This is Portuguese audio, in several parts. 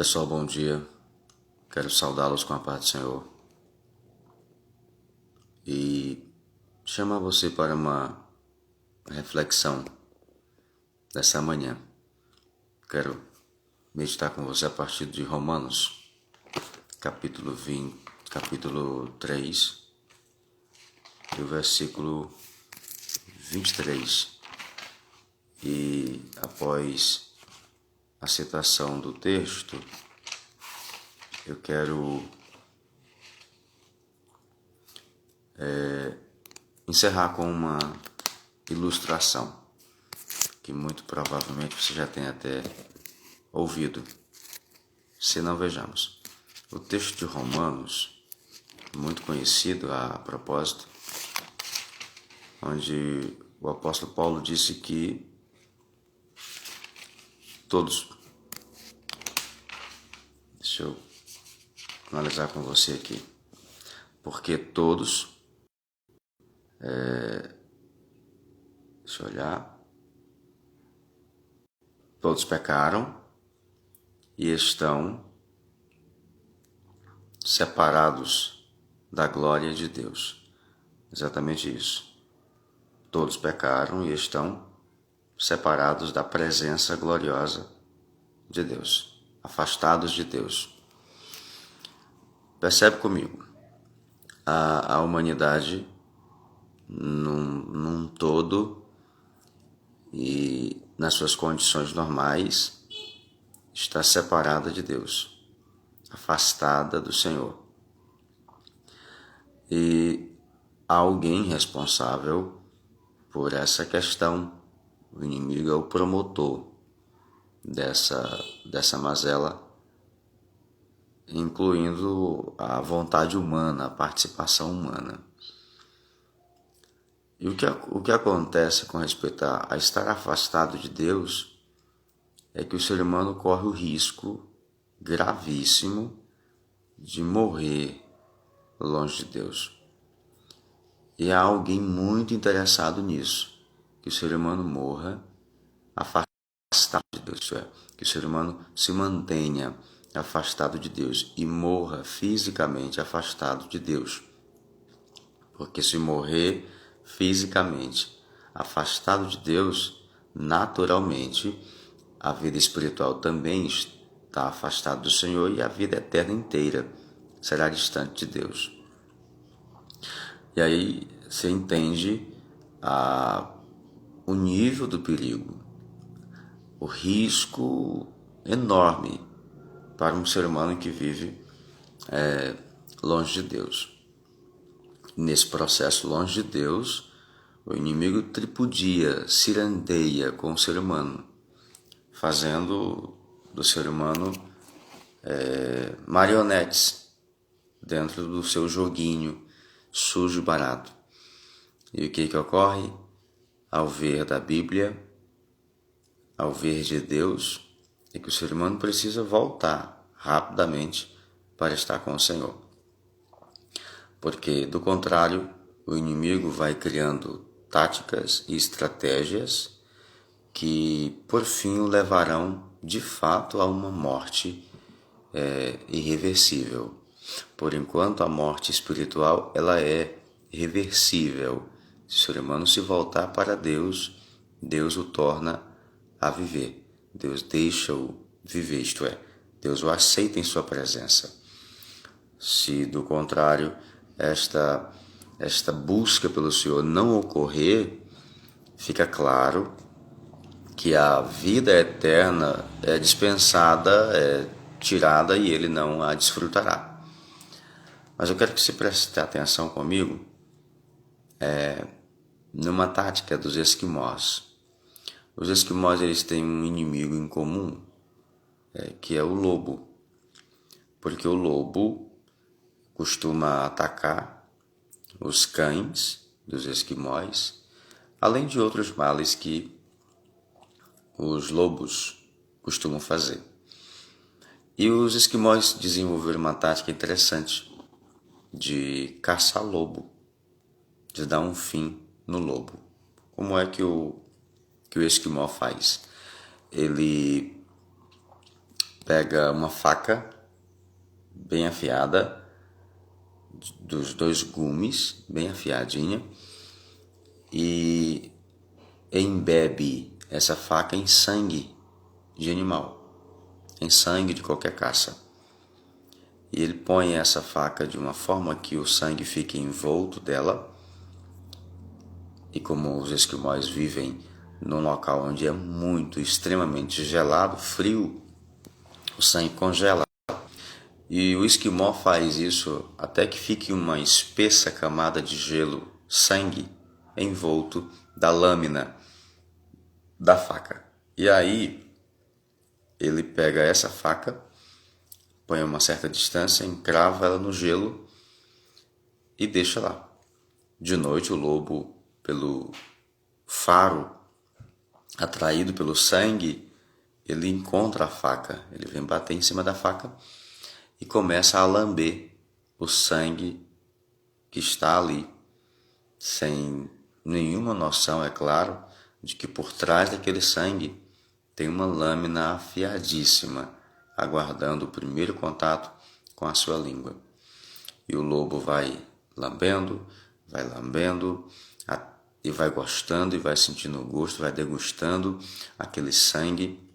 Pessoal, bom dia. Quero saudá-los com a paz do Senhor e chamar você para uma reflexão dessa manhã. Quero meditar com você a partir de Romanos, capítulo 3, e o versículo 23. E após a citação do texto, eu quero encerrar com uma ilustração que muito provavelmente você já tem até ouvido, se não vejamos. O texto de Romanos, muito conhecido a propósito, onde o apóstolo Paulo disse que todos, deixa eu analisar com você aqui, porque todos, deixa eu olhar, todos pecaram e estão separados da glória de Deus. Exatamente isso. Todos pecaram e estão separados da presença gloriosa de Deus, afastados de Deus. Percebe comigo, a humanidade num todo e nas suas condições normais está separada de Deus, afastada do Senhor. E há alguém responsável por essa questão. O inimigo é o promotor dessa mazela, incluindo a vontade humana, a participação humana. E o que acontece com respeito a estar afastado de Deus é que o ser humano corre o risco gravíssimo de morrer longe de Deus. E há alguém muito interessado nisso, que o ser humano morra afastado de Deus, isto é, que o ser humano se mantenha afastado de Deus e morra fisicamente afastado de Deus. Porque se morrer fisicamente afastado de Deus, naturalmente a vida espiritual também está afastada do Senhor e a vida eterna inteira será distante de Deus. E aí você entende o nível do perigo, o risco enorme para um ser humano que vive longe de Deus. Nesse processo longe de Deus, o inimigo tripudia, cirandeia com o ser humano, fazendo do ser humano marionetes dentro do seu joguinho sujo e barato. E o que ocorre? Ao ver da Bíblia, ao ver de Deus, é que o ser humano precisa voltar rapidamente para estar com o Senhor. Porque, do contrário, o inimigo vai criando táticas e estratégias que, por fim, o levarão, de fato, a uma morte irreversível. Por enquanto, a morte espiritual ela é reversível. Se o ser humano se voltar para Deus, Deus o torna a viver. Deus deixa-o viver, isto é, Deus o aceita em sua presença. Se, do contrário, esta busca pelo Senhor não ocorrer, fica claro que a vida eterna é dispensada, é tirada e ele não a desfrutará. Mas eu quero que você preste atenção comigo numa tática dos esquimós. Os esquimós eles têm um inimigo em comum, que é o lobo. Porque o lobo costuma atacar os cães dos esquimós, além de outros males que os lobos costumam fazer. E os esquimós desenvolveram uma tática interessante de caçar lobo, de dar um fim no lobo. Como é que o esquimó faz? Ele pega uma faca bem afiada, dos dois gumes, bem afiadinha, e embebe essa faca em sangue de animal, em sangue de qualquer caça. E ele põe essa faca de uma forma que o sangue fique envolto dela. E como os esquimós vivem num local onde é extremamente gelado, frio, o sangue congela. E o esquimó faz isso até que fique uma espessa camada de gelo, sangue, envolto da lâmina da faca. E aí ele pega essa faca, põe a uma certa distância, encrava ela no gelo e deixa lá. De noite o lobo, pelo faro, atraído pelo sangue, ele encontra a faca, ele vem bater em cima da faca e começa a lamber o sangue que está ali, sem nenhuma noção, é claro, de que por trás daquele sangue tem uma lâmina afiadíssima, aguardando o primeiro contato com a sua língua. E o lobo vai lambendo, e vai gostando, e vai sentindo o gosto, vai degustando aquele sangue,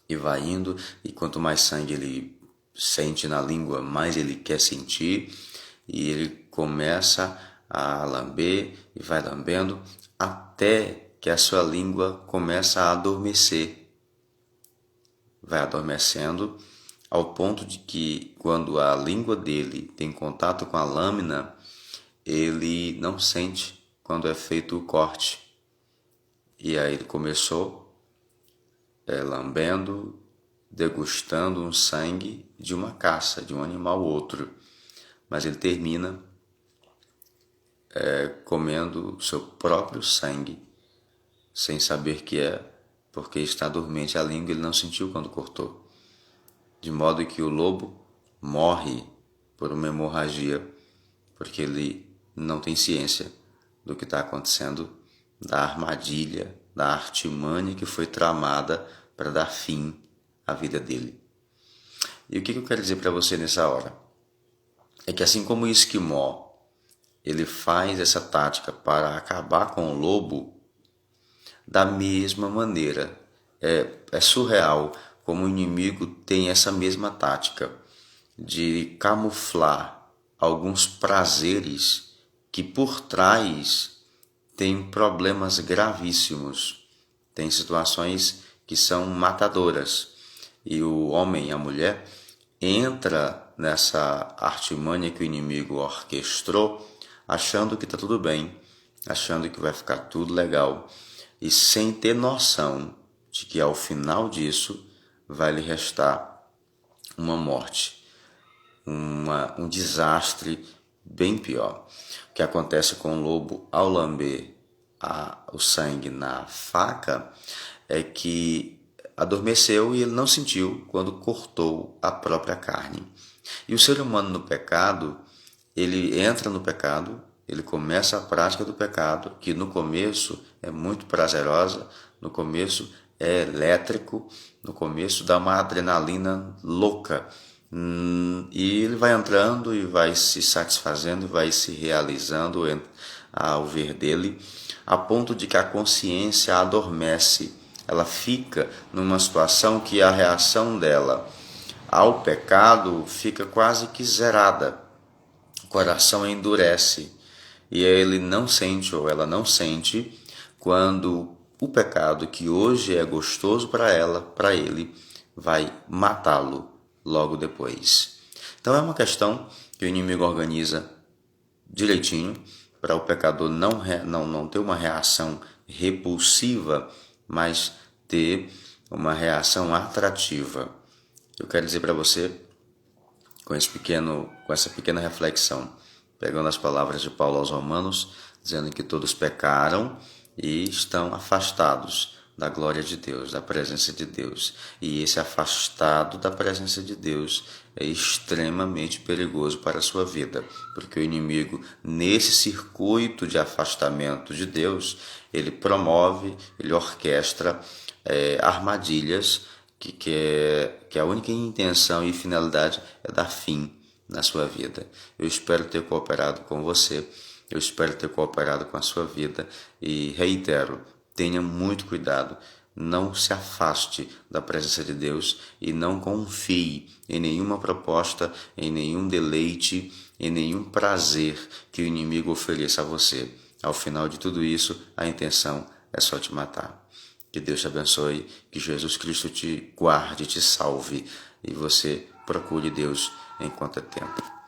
e vai indo, e quanto mais sangue ele sente na língua, mais ele quer sentir, e ele começa a lamber e vai lambendo até que a sua língua começa a adormecer. Vai adormecendo ao ponto de que quando a língua dele tem contato com a lâmina, ele não sente quando é feito o corte. E aí ele começou lambendo, degustando um sangue de uma caça, de um animal outro, mas ele termina comendo seu próprio sangue, sem saber que é, porque está dormente a língua, ele não sentiu quando cortou, de modo que o lobo morre por uma hemorragia, porque ele não tem ciência do que está acontecendo, da armadilha, da artimanha que foi tramada para dar fim à vida dele. E o que eu quero dizer para você nessa hora? É que assim como o esquimó, ele faz essa tática para acabar com o lobo, da mesma maneira, é surreal como o inimigo tem essa mesma tática de camuflar alguns prazeres que por trás tem problemas gravíssimos, tem situações que são matadoras. E o homem e a mulher entra nessa artimanha que o inimigo orquestrou, achando que está tudo bem, achando que vai ficar tudo legal, e sem ter noção de que ao final disso vai lhe restar uma morte, um desastre bem pior. O que acontece com o lobo ao lamber o sangue na faca é que adormeceu e ele não sentiu quando cortou a própria carne. E o ser humano no pecado, ele entra no pecado, ele começa a prática do pecado, que no começo é muito prazerosa, no começo é elétrico, no começo dá uma adrenalina louca. E ele vai entrando e vai se satisfazendo, vai se realizando ao ver dele, a ponto de que a consciência adormece. Ela fica numa situação que a reação dela ao pecado fica quase que zerada. O coração endurece e ele não sente, ou ela não sente, quando o pecado que hoje é gostoso para ela, para ele, vai matá-lo logo depois. Então é uma questão que o inimigo organiza direitinho para o pecador não ter uma reação repulsiva, mas ter uma reação atrativa. Eu quero dizer para você, com essa pequena reflexão, pegando as palavras de Paulo aos Romanos, dizendo que todos pecaram e estão afastados da glória de Deus, da presença de Deus. E esse afastado da presença de Deus é extremamente perigoso para a sua vida, porque o inimigo, nesse circuito de afastamento de Deus, ele promove, ele orquestra armadilhas que a única intenção e finalidade é dar fim na sua vida. Eu espero ter cooperado com você, eu espero ter cooperado com a sua vida e reitero, tenha muito cuidado, não se afaste da presença de Deus e não confie em nenhuma proposta, em nenhum deleite, em nenhum prazer que o inimigo ofereça a você. Ao final de tudo isso, a intenção é só te matar. Que Deus te abençoe, que Jesus Cristo te guarde, te salve e você procure Deus enquanto é tempo.